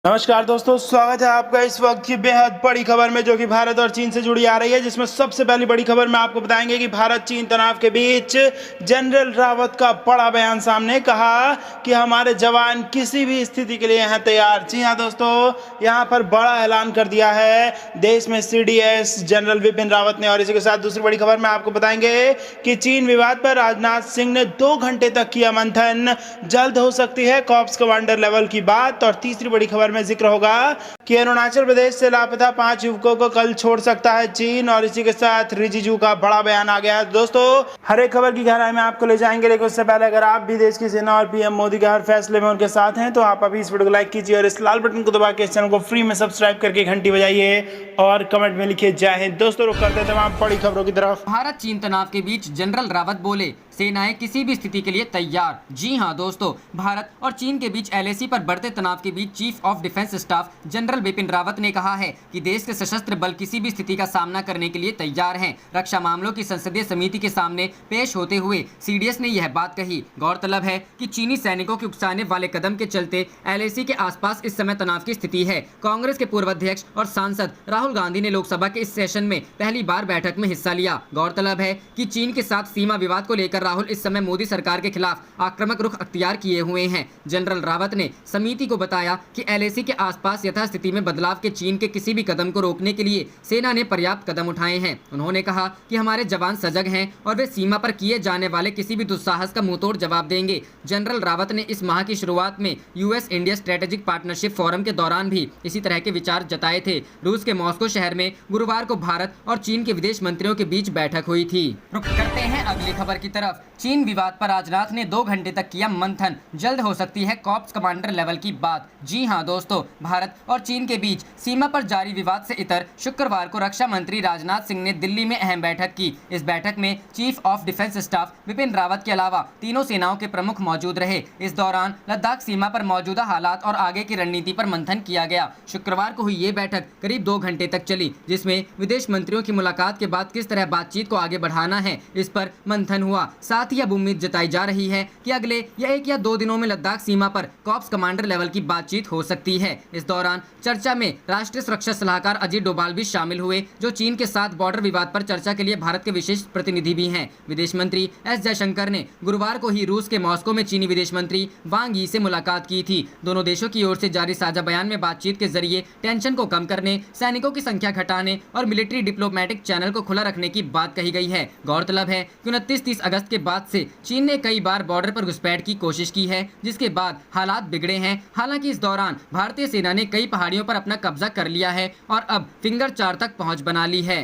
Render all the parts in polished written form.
नमस्कार दोस्तों, स्वागत है आपका इस वक्त की बेहद बड़ी खबर में जो कि भारत और चीन से जुड़ी आ रही है। जिसमें सबसे पहली बड़ी खबर में आपको बताएंगे कि भारत चीन तनाव के बीच जनरल रावत का बड़ा बयान सामने, कहा कि हमारे जवान किसी भी स्थिति के लिए हैं तैयार। जी हां दोस्तों, यहां पर बड़ा ऐलान कर दिया है देश में सीडीएस जनरल विपिन रावत ने। और इसी के साथ दूसरी बड़ी खबर में आपको बताएंगे कि चीन विवाद पर राजनाथ सिंह ने 2 घंटे तक किया मंथन, जल्द हो सकती है कॉर्प्स कमांडर लेवल की बात। और तीसरी बड़ी खबर में जिक्र होगा कि अरुणाचल प्रदेश से लापता 5 युवकों को कल छोड़ सकता है चीन। और इसी के साथ रिजिजू का बड़ा बयान आ गया है। दोस्तों, हर एक खबर की गहराई में आपको ले जाएंगे, लेकिन उससे पहले अगर आप भी देश की सेना और पीएम मोदी के हर फैसले में उनके साथ हैं तो आप अभी इस वीडियो को लाइक कीजिए और इस लाल बटन को दबा के इस चैनल को फ्री में सब्सक्राइब करके घंटी बजाइए और कमेंट में लिखिए जय हिंद। दोस्तों, रुक करते तमाम बड़ी खबरों की तरफ। भारत चीन तनाव के बीच जनरल रावत बोले, सेनाएं किसी भी स्थिति के लिए तैयार। जी हां दोस्तों, भारत और चीन के बीच एलएसी पर बढ़ते तनाव के बीच chief of defence staff general Bipin Rawat ने कहा है कि देश के सशस्त्र बल किसी भी स्थिति का सामना करने के लिए तैयार हैं। रक्षा मामलों की संसदीय समिति के सामने पेश होते हुए सीडीएस ने यह बात कही। गौरतलब है कि चीनी सैनिकों के उकसाने वाले कदम के चलते एलएसी के आसपास इस समय तनाव की स्थिति है। कांग्रेस के पूर्व अध्यक्ष और सांसद राहुल गांधी ने लोकसभा के इस सेशन में पहली बार बैठक में हिस्सा लिया। गौरतलब है कि चीन के साथ सीमा विवाद को लेकर राहुल इस समय मोदी सरकार के खिलाफ आक्रामक रुख अख्तियार किए हुए हैं। जनरल रावत ने समिति को बताया कि एलएसी के आसपास यथास्थिति में बदलाव के चीन के किसी भी कदम को रोकने के लिए सेना ने पर्याप्त कदम उठाए हैं। उन्होंने कहा कि हमारे जवान सजग हैं और वे सीमा पर किए जाने वाले किसी भी दुस्साहस का मुंहतोड़ जवाब देंगे। जनरल रावत ने इस माह की शुरुआत में US India strategic partnership forum के दौरान भी इसी तरह के विचार जताए थे। रूस के मॉस्को शहर में गुरुवार को भारत और चीन के विदेश मंत्रियों के बीच बैठक हुई थी। रुक करते हैं अगली खबर की तरफ। चीन विवाद पर राजनाथ ने 2 घंटे तक किया मंथन, जल्द हो सकती है कॉर्प्स कमांडर लेवल की बात। जी हां दोस्तों, भारत और चीन के बीच सीमा पर जारी विवाद से इतर शुक्रवार को रक्षा मंत्री राजनाथ सिंह ने दिल्ली में अहम बैठक की। इस बैठक में chief of defence staff Bipin Rawat के अलावा तीनों सेनाओं के प्रमुख मौजूद रहे। इस दौरान लद्दाख सीमा पर मौजूदा हालात और आगे की रणनीति पर मंथन किया गया। शुक्रवार को हुई ये बैठक करीब 2 घंटे तक चली, जिसमें विदेश मंत्रियों की मुलाकात के बाद किस तरह बातचीत को आगे बढ़ाना है इस पर मंथन हुआ। साथ ही अब उम्मीद जताई जा रही है कि अगले या 1 या 2 दिनों में लद्दाख सीमा पर कॉर्प्स कमांडर लेवल की बातचीत हो सकती है। इस दौरान चर्चा में राष्ट्रीय सुरक्षा सलाहकार अजीत डोभाल भी शामिल हुए, जो चीन के साथ बॉर्डर विवाद पर चर्चा के लिए भारत के विशेष प्रतिनिधि भी हैं। विदेश मंत्री एस जयशंकर ने गुरुवार को ही रूस के मॉस्को में चीनी विदेश मंत्री वांग यी से मुलाकात की थी। दोनों देशों की ओर से जारी साझा बयान में बातचीत के जरिए टेंशन को कम करने, सैनिकों की संख्या घटाने और मिलिट्री डिप्लोमेटिक चैनल को खुला रखने की बात कही गई है। गौरतलब है कि 29-30 अगस्त के बाद से चीन ने कई बार बॉर्डर पर घुसपैठ की कोशिश की है, जिसके बाद हालात बिगड़े हैं। हालांकि इस दौरान भारतीय सेना ने कई पहाड़ियों पर अपना कब्जा कर लिया है और अब फिंगर 4 तक पहुंच बना ली है।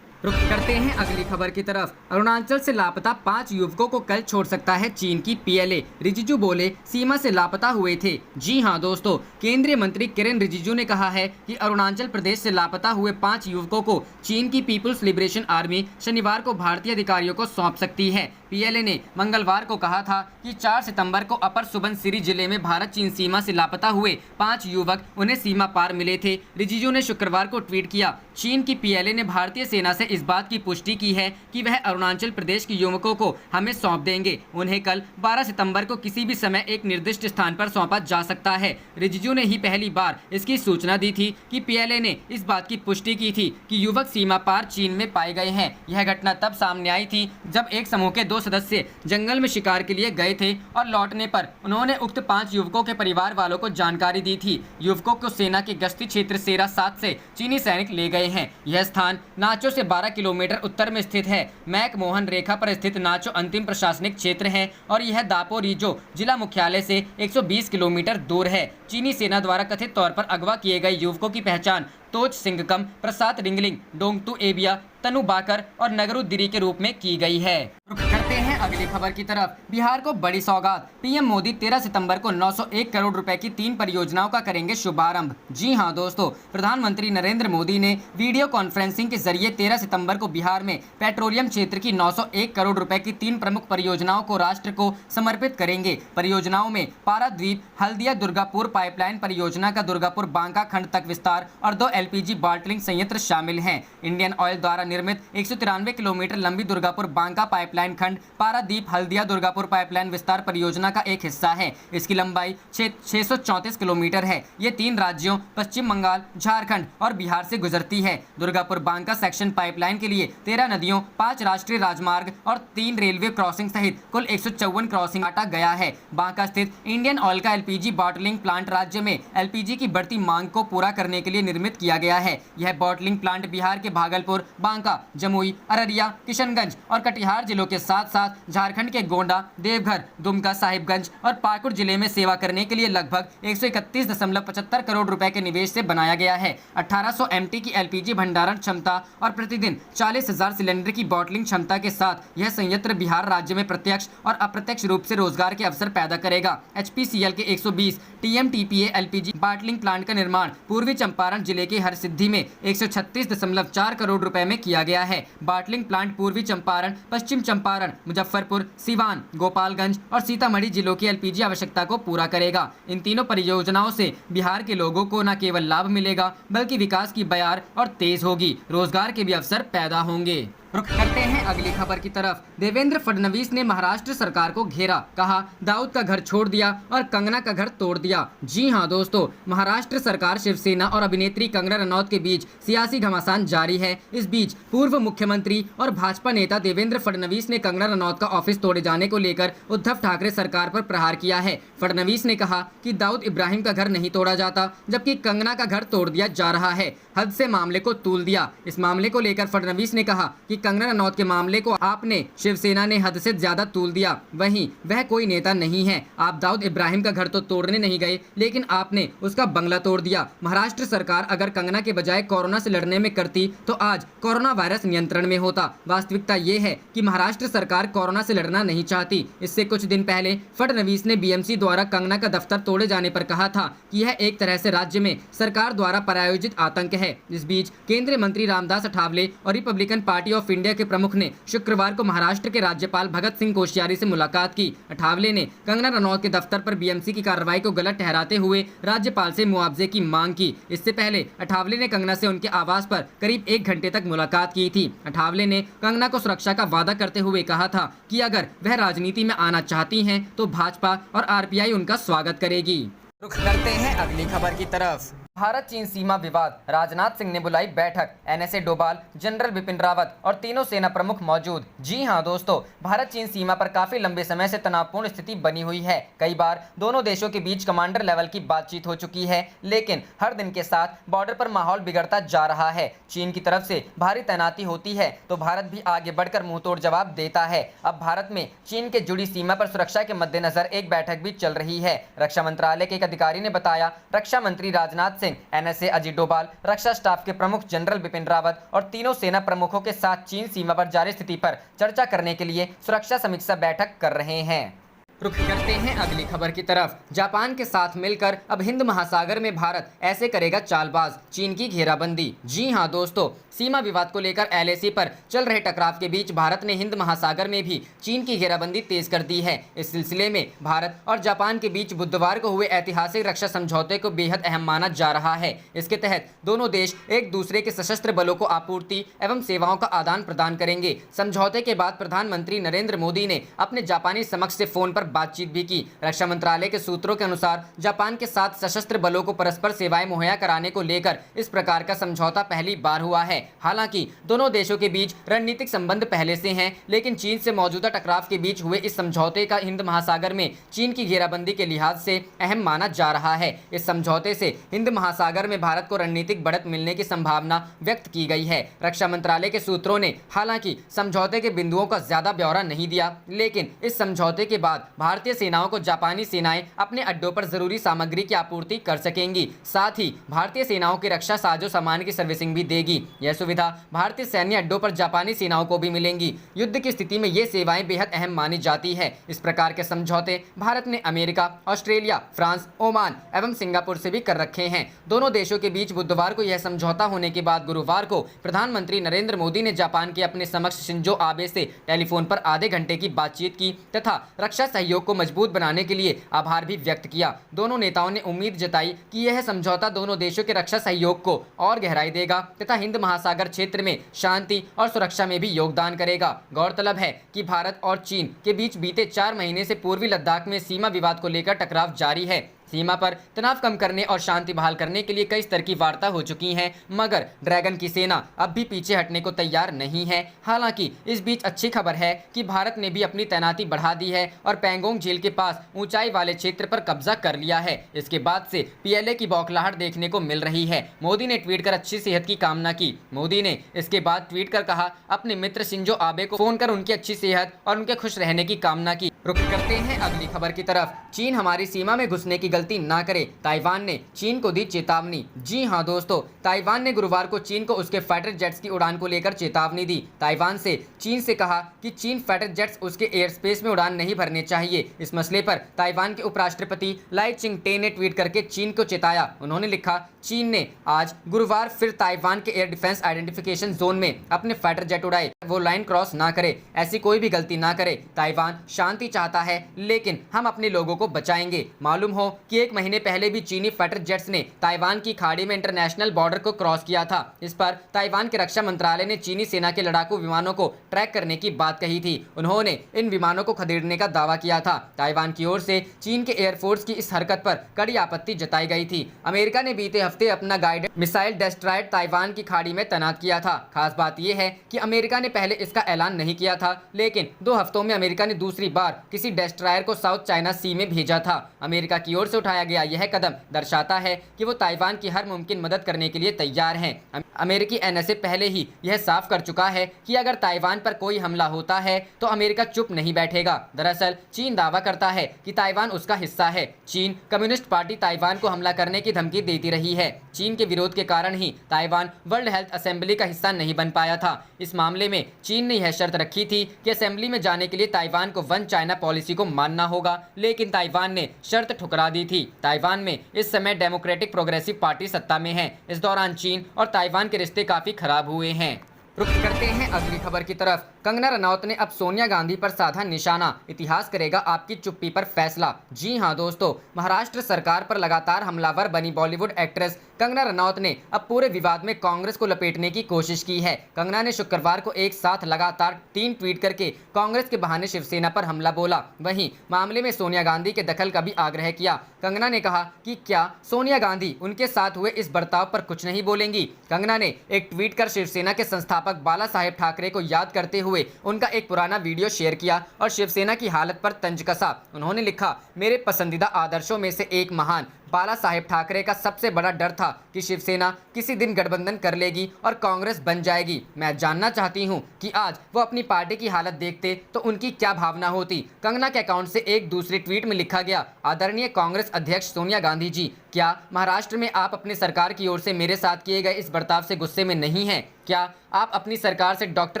रुक करते हैं अगली खबर की तरफ। अरुणाचल से लापता 5 युवकों को कल छोड़ सकता है चीन की पीएलए। रिजिजू बोले, सीमा से लापता हुए थे। जी हां दोस्तों, केंद्रीय मंत्री किरेन रिजिजू ने कहा है कि अरुणाचल प्रदेश से लापता हुए 5 युवकों को चीन की पीपुल्स लिबरेशन आर्मी शनिवार को भारतीय अधिकारियों को सौंप सकती है। पीएलए ने मंगलवार को कहा था कि 4 सितंबर को अपर सुबनसिरी जिले में भारत चीन सीमा से लापता हुए 5 युवक उन्हें सीमा पार मिले थे। रिजिजू ने शुक्रवार को ट्वीट किया, चीन की पीएलए ने भारतीय सेना से इस बात की पुष्टि की है कि वह अरुणाचल प्रदेश के युवकों को हमें सौंप देंगे। उन्हें कल 12 सितंबर को किसी भी समय एक निर्दिष्ट स्थान पर सौंपा जा सकता है। रिजिजू ने ही पहली बार इसकी सूचना दी थी कि पीएलए ने इस बात की पुष्टि की थी कि युवक सीमा पार चीन में पाए गए हैं। यह घटना तब सामने आई थी जब एक समूह के 2 सदस्य जंगल में शिकार के लिए गए थे और लौटने पर उन्होंने उक्त 5 युवकों के परिवार वालों को जानकारी दी थी। युवकों को सेना के गश्ती क्षेत्र सेरा 7 से चीनी सैनिक ले गए हैं। यह स्थान नाचो से 12 किलोमीटर उत्तर में स्थित है। मैक मोहन रेखा पर स्थित नाचो अंतिम प्रशासनिक क्षेत्र है और यह दापोरिजो जिला मुख्यालय से 120 किलोमीटर दूर है। चीनी सेना द्वारा कथित तौर पर अगवा किए गए युवकों की पहचान तोच सिंगकम, प्रसाद रिंगलिंग, डोंगतू एबिया, तनु बाकर और नगरुद्दीरी के रूप में की गई है। करते हैं अगली खबर की तरफ। बिहार को बड़ी सौगात, पीएम मोदी 13 सितंबर को 901 करोड़ रुपए की 3 परियोजनाओं का करेंगे शुभारंभ। जी हां दोस्तों, प्रधानमंत्री नरेंद्र मोदी ने वीडियो कॉन्फ्रेंसिंग के जरिए 13 सितंबर को बिहार में पेट्रोलियम क्षेत्र की 901 करोड़ रुपए की 3 प्रमुख परियोजनाओं को राष्ट्र को समर्पित करेंगे। परियोजनाओं में पाराद्वीप हल्दिया दुर्गापुर पाइपलाइन परियोजना का दुर्गापुर बांका खंड तक विस्तार और 2 एलपीजी बॉटलिंग संयंत्र शामिल हैं। इंडियन ऑयल द्वारा निर्मित 193 किलोमीटर लंबी दुर्गापुर बांका पाइपलाइन खंड पारादीप हल्दिया दुर्गापुर पाइपलाइन विस्तार परियोजना का एक हिस्सा है। इसकी लंबाई 634 किलोमीटर है। ये 3 राज्यों पश्चिम बंगाल, झारखंड और बिहार से गुजरती है। दुर्गापुर बांका सेक्शन पाइपलाइन के लिए 13 नदियों, 5 राष्ट्रीय राजमार्ग और 3 रेलवे क्रॉसिंग सहित कुल 154 क्रॉसिंग काटा गया है। बांका स्थित इंडियन ऑयल का एलपीजी बॉटलिंग प्लांट राज्य में एलपीजी की बढ़ती मांग को पूरा करने के लिए निर्मित किया गया है। यह बॉटलिंग प्लांट बिहार के भागलपुर, बांका, जमुई, अररिया, किशनगंज और कटिहार जिलों के साथ साथ झारखंड के गोंडा, देवघर, दुमका, साहिबगंज और पाकुड़ जिले में सेवा करने के लिए लगभग 131.75 करोड़ रुपए के निवेश से बनाया गया है। 1800 एमटी की एलपीजी भंडारण क्षमता और प्रतिदिन 40,000 सिलेंडर की बॉटलिंग क्षमता के साथ यह संयंत्र बिहार राज्य में प्रत्यक्ष और अप्रत्यक्ष रूप से रोजगार के अवसर पैदा करेगा। एचपीसीएल के 120 टीएमटीपीए एलपीजी बॉटलिंग प्लांट का निर्माण पूर्वी चंपारण जिले के हरसिद्धि में 136.4 करोड़ रुपए में किया गया है। बॉटलिंग प्लांट पूर्वी चंपारण, पश्चिम चंपारण, मुजफ्फरपुर, सिवान, गोपालगंज और सीतामढ़ी जिलों की एलपीजी आवश्यकता को पूरा करेगा। इन तीनों परियोजनाओं से बिहार के लोगों को न केवल लाभ मिलेगा बल्कि विकास की बयार और तेज होगी, रोजगार के भी अवसर पैदा होंगे। रुख करते हैं अगली खबर की तरफ। देवेंद्र फडणवीस ने महाराष्ट्र सरकार को घेरा, कहा दाऊद का घर छोड़ दिया और कंगना का घर तोड़ दिया। जी हां दोस्तों, महाराष्ट्र सरकार, शिवसेना और अभिनेत्री कंगना रनौत के बीच सियासी घमासान जारी है। इस बीच पूर्व मुख्यमंत्री और भाजपा नेता देवेंद्र फडणवीस ने कंगना रनौत का ऑफिस तोड़े जाने को लेकर उद्धव ठाकरे सरकार पर प्रहार किया है। फडणवीस ने कहा कि दाऊद इब्राहिम का घर नहीं तोड़ा जाता, जबकि कंगना का घर तोड़ दिया जा रहा है। हद से मामले को तूल दिया। इस मामले को लेकर फडणवीस ने कहा कि कंगना रनौत के मामले को आपने, शिवसेना ने हद से ज्यादा तूल दिया। वहीं वह कोई नेता नहीं है। आप दाऊद इब्राहिम का घर तो तोड़ने नहीं गए, लेकिन आपने उसका बंगला तोड़ दिया। महाराष्ट्र सरकार अगर कंगना के बजाय कोरोना से लड़ने में करती तो आज कोरोना वायरस नियंत्रण में होता। वास्तविकता ये है कि महाराष्ट्र सरकार कोरोना से लड़ना नहीं चाहती। इससे कुछ दिन पहले फडणवीस ने बीएमसी द्वारा कंगना का दफ्तर तोड़े जाने पर कहा था कि यह एक तरह से राज्य में सरकार द्वारा प्रायोजित आतंक है। इस बीच केंद्रीय मंत्री रामदास अठावले और रिपब्लिकन पार्टी ऑफ इंडिया के प्रमुख ने शुक्रवार को महाराष्ट्र के राज्यपाल भगत सिंह कोश्यारी से मुलाकात की। अठावले ने कंगना रनौत के दफ्तर पर बीएमसी की कार्रवाई को गलत ठहराते हुए राज्यपाल से मुआवजे की मांग की। इससे पहले अठावले ने कंगना से उनके आवास पर करीब 1 घंटे तक मुलाकात की थी। अठावले ने कंगना को सुरक्षा का वादा करते हुए कहा था कि अगर वह राजनीति में आना चाहती हैं तो भाजपा और आरपीआई उनका स्वागत करेगी। रुख करते हैं अगली खबर की तरफ। भारत चीन सीमा विवाद, राजनाथ सिंह ने बुलाई बैठक, एनएसए डोभाल, जनरल बिपिन रावत और तीनों सेना प्रमुख मौजूद। जी हां दोस्तों, भारत चीन सीमा पर काफी लंबे समय से तनावपूर्ण स्थिति बनी हुई है। कई बार दोनों देशों के बीच कमांडर लेवल की बातचीत हो चुकी है, लेकिन हर दिन के साथ बॉर्डर पर माहौल बिगड़ता जा रहा है। चीन की तरफ से भारी तैनाती होती है तो भारत भी आगे बढ़कर मुंहतोड़ जवाब देता है। अब भारत में चीन के जुड़ी सीमा पर सुरक्षा के मद्देनजर एक बैठक भी चल रही है। रक्षा मंत्रालय के एक अधिकारी ने बताया, रक्षा मंत्री राजनाथ सिंह, एनएसए अजीत डोभाल, रक्षा स्टाफ के प्रमुख जनरल बिपिन रावत और तीनों सेना प्रमुखों के साथ चीन सीमा पर जारी स्थिति पर चर्चा करने के लिए सुरक्षा समीक्षा बैठक कर रहे हैं। रुख करते हैं अगली खबर की तरफ। जापान के साथ मिलकर अब हिंद महासागर में भारत ऐसे करेगा चालबाज, चीन की घेराबंदी। जी हां दोस्तों, सीमा विवाद को लेकर एलएसी पर चल रहे टकराव के बीच भारत ने हिंद महासागर में भी चीन की घेराबंदी तेज कर दी है। इस सिलसिले में भारत और जापान के बीच बुधवार को हुए ऐतिहासिक रक्षा समझौते को बेहद अहम माना जा रहा है। इसके तहत दोनों देश एक दूसरे के सशस्त्र बलों को आपूर्ति एवं सेवाओं का आदान प्रदान करेंगे। समझौते के बाद प्रधानमंत्री नरेंद्र मोदी ने अपने जापानी समक्ष से फोन पर बातचीत भी की। रक्षा मंत्रालय के सूत्रों के अनुसार जापान के साथ सशस्त्र बलों को परस्पर सेवाएं मुहैया कराने को लेकर इस प्रकार का समझौता पहली बार हुआ है। हालांकि दोनों देशों के बीच रणनीतिक संबंध पहले से हैं, लेकिन चीन से मौजूदा टकराव के बीच हुए इस समझौते का हिंद महासागर में चीन की घेराबंदी के लिहाज से अहम माना जा रहा है। इस समझौते से हिंद महासागर में भारत को रणनीतिक बढ़त मिलने की संभावना व्यक्त की गई है। रक्षा मंत्रालय के सूत्रों ने हालांकि समझौते के बिंदुओं का ज्यादा ब्यौरा नहीं दिया, लेकिन इस समझौते के बाद भारतीय सेनाओं को जापानी सेनाएं अपने अड्डों पर जरूरी सामग्री की आपूर्ति कर सकेंगी। साथ ही भारतीय सेनाओं की रक्षा साजो सामान की सर्विसिंग भी देगी। यह सुविधा भारतीय सैन्य अड्डों पर जापानी सेनाओं को भी मिलेंगी। युद्ध की स्थिति में ये सेवाएं बेहद अहम मानी जाती है। इस प्रकार के समझौते भारत ने अमेरिका, ऑस्ट्रेलिया, फ्रांस, ओमान एवं सिंगापुर से भी कर रखे हैं। दोनों देशों के बीच बुधवार को यह समझौता होने के बाद गुरुवार को प्रधानमंत्री नरेंद्र मोदी ने जापान के अपने समक्ष शिंजो आबे से टेलीफोन पर आधे घंटे की बातचीत की तथा रक्षा सहयोग सहयोग को मजबूत बनाने के लिए आभार भी व्यक्त किया। दोनों नेताओं ने उम्मीद जताई कि यह समझौता दोनों देशों के रक्षा सहयोग को और गहराई देगा तथा हिंद महासागर क्षेत्र में शांति और सुरक्षा में भी योगदान करेगा। गौरतलब है कि भारत और चीन के बीच बीते 4 महीने से पूर्वी लद्दाख में सीमा विवाद को लेकर टकराव जारी है। सीमा पर तनाव कम करने और शांति बहाल करने के लिए कई स्तर की वार्ता हो चुकी है, मगर ड्रैगन की सेना अब भी पीछे हटने को तैयार नहीं है। हालांकि इस बीच अच्छी खबर है कि भारत ने भी अपनी तैनाती बढ़ा दी है और पैंगोंग झील के पास ऊंचाई वाले क्षेत्र पर कब्जा कर लिया है। इसके बाद से पीएलए की बौखलाहट देखने को मिल रही है। मोदी ने ट्वीट कर अच्छी सेहत की कामना की। मोदी ने इसके बाद ट्वीट कर कहा, अपने मित्र शिंजो आबे को फोन कर उनकी अच्छी सेहत और उनके खुश रहने की कामना की। रुक करते हैं अगली खबर की तरफ। चीन हमारी सीमा में घुसने की गलती ना करे, ताइवान ने चीन को दी चेतावनी। जी हां दोस्तों, ताइवान ने गुरुवार को चीन को उसके फाइटर जेट्स की उड़ान को लेकर चेतावनी दी। ताइवान से चीन से कहा कि चीन फाइटर जेट्स उसके एयर स्पेस में उड़ान नहीं भरने चाहिए। इस मसले पर ताइवान के उपराष्ट्रपति लाई चिंगटे ने ट्वीट करके चीन को चेताया। उन्होंने लिखा, चीन ने आज गुरुवार फिर ताइवान के एयर डिफेंस आइडेंटिफिकेशन जोन में अपने फाइटर जेट उड़ाए। वो लाइन क्रॉस ना करे, ऐसी कोई भी गलती ना करे। ताइवान शांति चाहता है, लेकिन हम अपने लोगों को बचाएंगे। मालूम हो कि 1 महीने पहले भी चीनी फाइटर जेट्स ने ताइवान की खाड़ी में इंटरनेशनल बॉर्डर को क्रॉस किया था। इस पर ताइवान के रक्षा मंत्रालय ने चीनी सेना के लड़ाकू विमानों को ट्रैक करने की बात कही थी। उन्होंने इन विमानों को खदेड़ने का दावा किया था। ताइवान की ओर से चीन के एयरफोर्स की इस हरकत पर कड़ी आपत्ति जताई गई थी। अमेरिका ने बीते हफ्ते अपना गाइडेड मिसाइल डिस्ट्रॉयर ताइवान की खाड़ी में तैनात किया था। खास बात यह है कि अमेरिका ने पहले इसका ऐलान नहीं किया था, लेकिन 2 हफ्तों में अमेरिका ने दूसरी बार किसी डिस्ट्रॉयर को साउथ चाइना सी में भेजा था। अमेरिका की ओर से उठाया गया यह कदम दर्शाता है कि वो ताइवान की हर मुमकिन मदद करने के लिए तैयार हैं। अमेरिकी एनएसए पहले ही यह साफ कर चुका है कि अगर ताइवान पर कोई हमला होता है तो अमेरिका चुप नहीं बैठेगा। दरअसल चीन दावा करता है कि ताइवान उसका हिस्सा है। चीन कम्युनिस्ट पार्टी ताइवान को हमला करने की धमकी देती रही है। चीन के विरोध के कारण ही ताइवान वर्ल्ड हेल्थ असेंबली का हिस्सा नहीं बन पाया था। इस मामले में चीन ने यह शर्त रखी थी कि असेंबली में जाने के लिए ताइवान को वन चाइना पॉलिसी को मानना होगा, लेकिन ताइवान ने शर्त ठुकरा दी थी। ताइवान में इस समय डेमोक्रेटिक प्रोग्रेसिव पार्टी सत्ता में है। इस दौरान चीन और ताइवान के रिश्ते काफी खराब हुए हैं। रुक करते हैं अगली खबर की तरफ। कंगना रनौत ने अब सोनिया गांधी पर साधा निशाना, इतिहास करेगा आपकी चुप्पी पर फैसला। जी हां दोस्तों, महाराष्ट्र सरकार पर लगातार हमलावर बनी बॉलीवुड एक्ट्रेस कंगना रनौत ने अब पूरे विवाद में कांग्रेस को लपेटने की कोशिश की है। कंगना ने शुक्रवार को एक साथ लगातार 3 ट्वीट करके कांग्रेस के बहाने शिवसेना पर हमला बोला। वहीं मामले में सोनिया गांधी के दखल का भी आग्रह किया। कंगना ने कहा कि क्या सोनिया गांधी उनके साथ हुए इस बर्ताव पर कुछ नहीं बोलेंगी। कंगना ने एक ट्वीट कर शिवसेना के संस्थापक बाला साहेब ठाकरे को याद करते हुए उनका एक पुराना वीडियो शेयर किया और शिवसेना की हालत पर तंज कसा। उन्होंने लिखा, मेरे पसंदीदा आदर्शों में से एक महान बाला साहेब ठाकरे का सबसे बड़ा डर था कि शिवसेना किसी दिन गठबंधन कर लेगी और कांग्रेस बन जाएगी। मैं जानना चाहती हूं कि आज वो अपनी पार्टी की हालत देखते तो उनकी क्या भावना होती। कंगना के अकाउंट से एक दूसरे ट्वीट में लिखा गया, आदरणीय कांग्रेस अध्यक्ष सोनिया गांधी जी, क्या महाराष्ट्र में आप अपने सरकार की ओर से मेरे साथ किए गए इस बर्ताव से गुस्से में नहीं हैं? क्या आप अपनी सरकार से डॉक्टर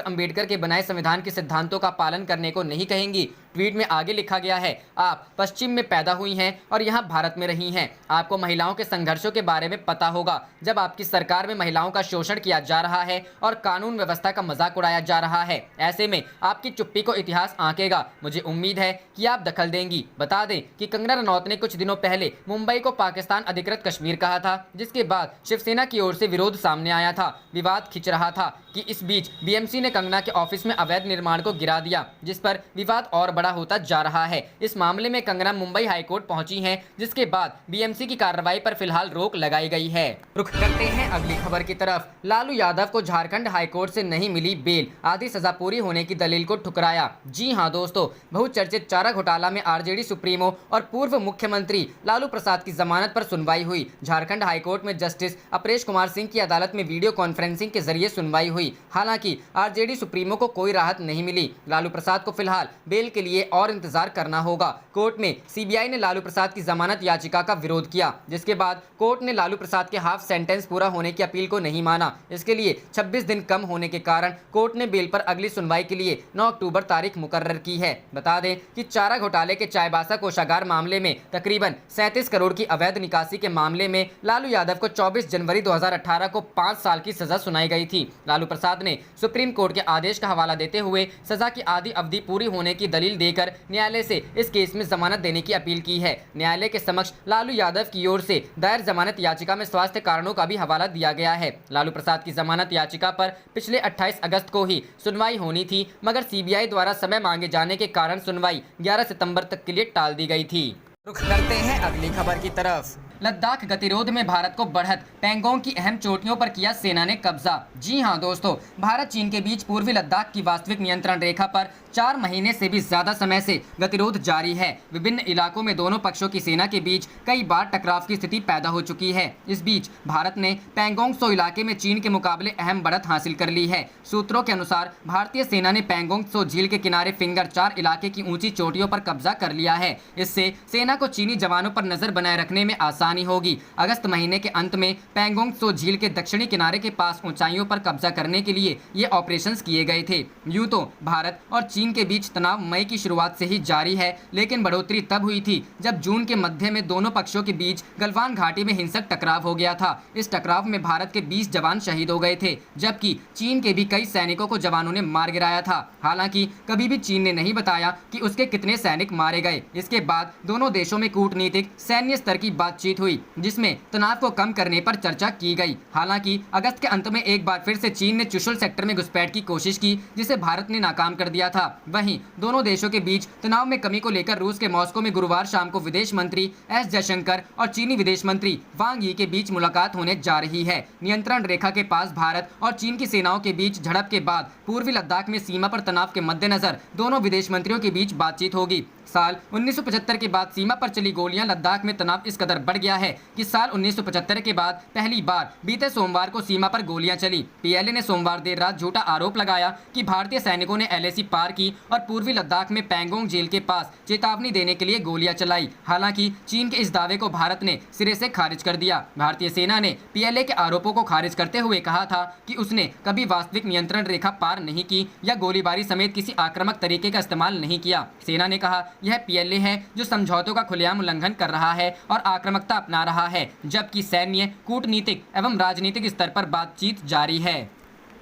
अंबेडकर के बनाए संविधान के सिद्धांतों का पालन करने को नहीं कहेंगी? ट्वीट में आगे लिखा गया है, आप पश्चिम में पैदा हुई हैं और यहाँ भारत में रही हैं। आपको महिलाओं के संघर्षों के बारे में पता होगा। जब आपकी सरकार में महिलाओं का शोषण किया जा रहा है और कानून व्यवस्था का मजाक उड़ाया जा रहा है, ऐसे में आपकी चुप्पी को इतिहास आंकेगा। मुझे उम्मीद है कि आप दखल देंगी। बता दें कि कंगना रनौत ने कुछ दिनों पहले मुंबई को पाकिस्तान अधिकृत कश्मीर कहा था, जिसके बाद शिवसेना की ओर से विरोध सामने आया था। विवाद खिंच रहा था कि इस बीच बीएमसी ने कंगना के ऑफिस में अवैध निर्माण को गिरा दिया, जिस पर विवाद और बड़ा होता जा रहा है। इस मामले में कंगना मुंबई हाईकोर्ट पहुंची हैं, जिसके बाद बीएमसी की कार्रवाई पर फिलहाल रोक लगाई गई है। रुख करते हैं अगली खबर की तरफ। लालू यादव को झारखंड हाईकोर्ट से नहीं मिली बेल, आधी सजा पूरी होने की दलील को ठुकराया। जी हां दोस्तों, बहुचर्चित चारा घोटाला में आरजेडी सुप्रीमो और पूर्व मुख्यमंत्री लालू प्रसाद की जमानत पर सुनवाई हुई। झारखंड हाईकोर्ट में जस्टिस अपरेश कुमार सिंह की अदालत में वीडियो कॉन्फ्रेंसिंग के जरिए सुनवाई हुई। हालांकि आरजेडी सुप्रीमो को कोई राहत नहीं मिली। लालू प्रसाद को फिलहाल बेल के लिए और इंतजार करना होगा। कोर्ट में सीबीआई ने लालू प्रसाद की जमानत याचिका का विरोध किया, जिसके बाद कोर्ट ने लालू प्रसाद के हाफ सेंटेंस पूरा होने की अपील को नहीं माना। इसके लिए 26 दिन कम होने के कारण कोर्ट ने बेल पर अगली सुनवाई के लिए 9 अक्टूबर तारीख मुकर्रर की है। बता दें कि चारा घोटाले के चाईबासा कोषागार मामले में तकरीबन 37 करोड़ की अवैध निकासी के मामले में लालू यादव को 24 जनवरी 2018 को 5 साल की सजा सुनाई गई थी। लालू प्रसाद ने सुप्रीम कोर्ट के आदेश का हवाला देते हुए सजा की आधी अवधि पूरी होने की दलील देकर न्यायालय से इस केस में जमानत देने की अपील की है। न्यायालय के समक्ष लालू यादव की ओर से दायर जमानत याचिका में स्वास्थ्य कारणों का भी हवाला दिया गया है। लालू प्रसाद की जमानत याचिका पर पिछले 28 अगस्त को ही सुनवाई होनी थी, मगर सीबीआई द्वारा समय मांगे जाने के कारण सुनवाई 11 सितंबर तक के लिए टाल दी गई थी। रुख करते हैं अगली खबर की तरफ। लद्दाख गतिरोध में भारत को बढ़त, पैंगोंग की अहम चोटियों पर किया सेना ने कब्जा। जी हां दोस्तों, भारत चीन के बीच पूर्वी लद्दाख की वास्तविक नियंत्रण रेखा पर 4 महीने से भी ज्यादा समय से गतिरोध जारी है। विभिन्न इलाकों में दोनों पक्षों की सेना के बीच कई बार टकराव की स्थिति पैदा हो चुकी है। इस बीच भारत ने पैंगोंग त्सो इलाके में चीन के मुकाबले अहम बढ़त हासिल कर ली है। सूत्रों के अनुसार भारतीय सेना ने पैंगोंग त्सो झील के किनारे फिंगर 4 इलाके की ऊंची चोटियों पर कब्जा कर लिया है। इससे सेना को चीनी जवानों पर नजर बनाए रखने में आसानी होगी। अगस्त महीने के अंत में पैंगोंग त्सो झील के दक्षिणी किनारे के पास ऊंचाइयों पर कब्जा करने के लिए ये ऑपरेशंस किए गए थे। यूं तो भारत और चीन के बीच तनाव मई की शुरुआत से ही जारी है, लेकिन बढ़ोतरी तब हुई थी जब जून के मध्य में दोनों पक्षों के बीच गलवान घाटी में हिंसक टकराव हो गया था। इस टकराव में भारत के 20 जवान शहीद हो गए थे, जबकि चीन के भी कई सैनिकों को जवानों ने मार गिराया था। हालांकि कभी भी चीन ने नहीं बताया कि उसके कितने सैनिक मारे गए। इसके बाद दोनों देशों में कूटनीतिक सैन्य स्तर की बातचीत हुई, जिसमें तनाव को कम करने पर चर्चा की गई। हालांकि अगस्त के अंत में एक बार फिर से चीन ने चुशुल सेक्टर में घुसपैठ की कोशिश की, जिसे भारत ने नाकाम कर दिया था। वहीं दोनों देशों के बीच तनाव में कमी को लेकर रूस के मॉस्को में गुरुवार शाम को विदेश मंत्री एस जयशंकर और चीनी विदेश मंत्री वांग यी के बीच मुलाकात होने जा रही है। नियंत्रण रेखा के पास भारत और चीन की सेनाओं के बीच झड़प के बाद पूर्वी लद्दाख में सीमा पर तनाव के मद्देनजर दोनों विदेश मंत्रियों के बीच बातचीत होगी। साल 1975 के बाद सीमा पर चली गोलियां लद्दाख में तनाव इस कदर बढ़ गया है कि साल 1975 के बाद पहली बार बीते सोमवार को सीमा पर गोलियां चली। पीएलए ने सोमवार देर रात झूठा आरोप लगाया कि भारतीय सैनिकों ने एलएसी पार की और पूर्वी लद्दाख में पैंगोंग झील के पास चेतावनी देने के लिए गोलियां चलाई। हालांकि चीन के इस दावे को भारत ने सिरे से खारिज कर दिया। भारतीय सेना ने पीएलए के आरोपों को खारिज करते हुए कहा था कि उसने कभी वास्तविक नियंत्रण रेखा पार नहीं की या गोलीबारी समेत किसी आक्रामक तरीके का इस्तेमाल नहीं किया। सेना ने कहा यह पीएलए है जो समझौतों का खुलेआम उल्लंघन कर रहा है और आक्रामकता अपना रहा है, जबकि सैन्य, कूटनीतिक एवं राजनीतिक स्तर पर बातचीत जारी है।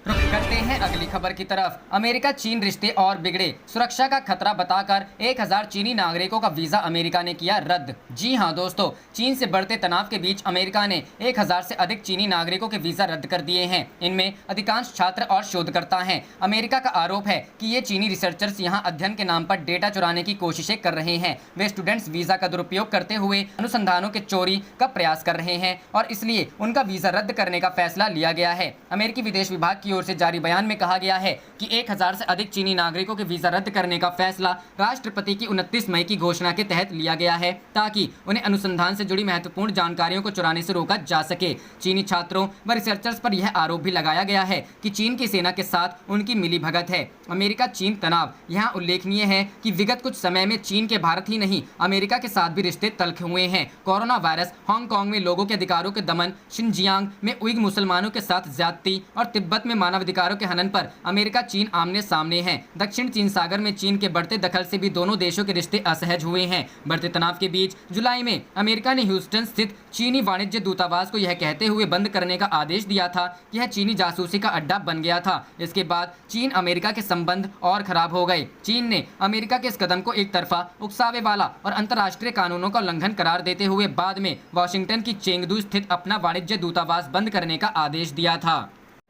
रुख करते हैं अगली खबर की तरफ। अमेरिका चीन रिश्ते और बिगड़े, सुरक्षा का खतरा बताकर 1000 चीनी नागरिकों का वीजा अमेरिका ने किया रद्द। जी हां दोस्तों, चीन से बढ़ते तनाव के बीच अमेरिका ने 1000 से अधिक चीनी नागरिकों के वीजा रद्द कर दिए हैं। इनमें अधिकांश छात्र और शोधकर्ता हैं। अमेरिका का आरोप है कि ये चीनी रिसर्चर्स यहां अध्ययन के नाम पर डेटा चुराने की कोशिशें कर रहे हैं। वे स्टूडेंट्स वीजा का दुरुपयोग करते हुए अनुसंधानों के चोरी का प्रयास कर रहे हैं और इसलिए उनका वीजा रद्द करने का फैसला लिया गया है। अमेरिकी विदेश विभाग की ओर से जारी बयान में कहा गया है कि 1000 से अधिक चीनी नागरिकों के वीजा रद्द करने का फैसला राष्ट्रपति की 29 मई की घोषणा के तहत लिया गया है, ताकि उन्हें अनुसंधान से जुड़ी महत्वपूर्ण जानकारियों को चुराने से रोका जा सके। चीनी छात्रों व रिसर्चर्स पर यह आरोप भी लगाया गया है कि चीन की सेना के साथ उनकी मिलीभगत है। अमेरिका चीन तनाव, यहाँ उल्लेखनीय है कि विगत कुछ समय में चीन के भारत ही नहीं अमेरिका के साथ भी रिश्ते तल्ख हुए हैं। कोरोना वायरस, हांगकांग में लोगों के अधिकारों के दमन, शिनजियांग में उइग मुसलमानों के साथ ज्यादती और तिब्बत में मानवाधिकारों के हनन पर अमेरिका चीन आमने सामने हैं। दक्षिण चीन सागर में चीन के बढ़ते दखल से भी दोनों देशों के रिश्ते असहज हुए हैं। बढ़ते तनाव के बीच जुलाई में अमेरिका ने ह्यूस्टन स्थित चीनी वाणिज्य दूतावास को यह कहते हुए बंद करने का आदेश दिया था कि यह चीनी जासूसी का अड्डा बन गया था। इसके बाद चीन अमेरिका के संबंध और खराब हो गए। चीन ने अमेरिका के इस कदम को एक तरफा, उकसावे वाला और अंतर्राष्ट्रीय कानूनों का उल्लंघन करार देते हुए बाद में वाशिंगटन की चेंगदू स्थित अपना वाणिज्य दूतावास बंद करने का आदेश दिया था।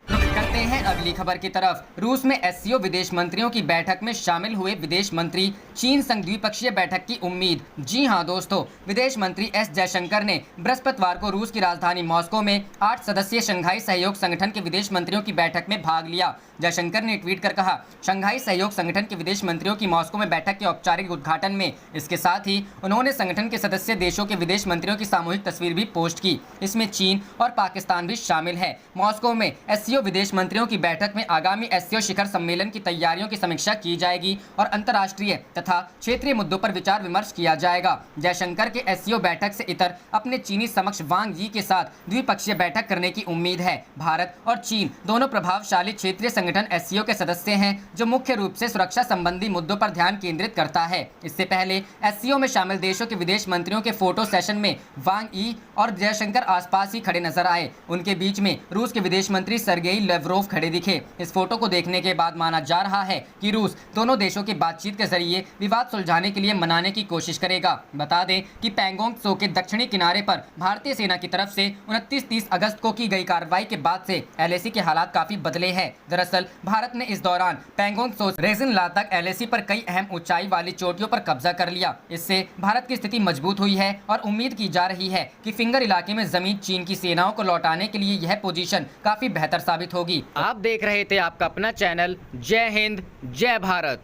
करते हैं अगली खबर की तरफ। रूस में एससीओ विदेश मंत्रियों की बैठक में शामिल हुए विदेश मंत्री, चीन संग द्विपक्षीय बैठक की उम्मीद। जी हां दोस्तों, विदेश मंत्री एस जयशंकर ने बृहस्पतिवार को रूस की राजधानी मॉस्को में 8 सदस्यीय शंघाई सहयोग संगठन के विदेश मंत्रियों की बैठक में भाग लिया। जयशंकर ने ट्वीट कर कहा, शंघाई सहयोग संगठन के विदेश मंत्रियों की मॉस्को में बैठक के औपचारिक उद्घाटन में। इसके साथ ही उन्होंने संगठन के सदस्य देशों के विदेश मंत्रियों की सामूहिक तस्वीर भी पोस्ट की। इसमें चीन और पाकिस्तान भी शामिल है। मॉस्को में एससीओ विदेश मंत्रियों की बैठक में आगामी एससीओ शिखर सम्मेलन की तैयारियों की समीक्षा की जाएगी और अंतर्राष्ट्रीय तथा क्षेत्रीय मुद्दों पर विचार विमर्श किया जाएगा। जयशंकर के एससीओ बैठक से इतर अपने चीनी समक्ष वांग यी के साथ द्विपक्षीय बैठक करने की उम्मीद है। भारत और चीन दोनों प्रभावशाली क्षेत्रीय संगठन एससीओ के सदस्य हैं, जो मुख्य रूप से सुरक्षा संबंधी मुद्दों पर ध्यान केंद्रित करता है। इससे पहले एससीओ में शामिल देशों के विदेश मंत्रियों के फोटो सेशन में वांग यी और जयशंकर आसपास ही खड़े नजर आए। उनके बीच में रूस के विदेश मंत्री सर्गेई लेवरोव लावरोव खड़े दिखे। इस फोटो को देखने के बाद माना जा रहा है कि रूस दोनों देशों की बातचीत के जरिए विवाद सुलझाने के लिए मनाने की कोशिश करेगा। बता दें कि पैंगोंग त्सो के दक्षिणी किनारे पर भारतीय सेना की तरफ से 29-30 अगस्त को की गई कार्रवाई के बाद से LAC के हालात काफी बदले हैं। दरअसल भारत ने इस दौरान पैंगोंग त्सो रेजिन ला तक LAC पर कई अहम ऊंचाई वाली चोटियों पर कब्जा कर लिया। इससे भारत की स्थिति मजबूत हुई है और उम्मीद की जा रही है कि फिंगर इलाके में जमीन चीन की सेनाओं को लौटाने के लिए यह पोजीशन काफी बेहतर साबित होगी। आप देख रहे थे आपका अपना चैनल जय हिंद जय भारत।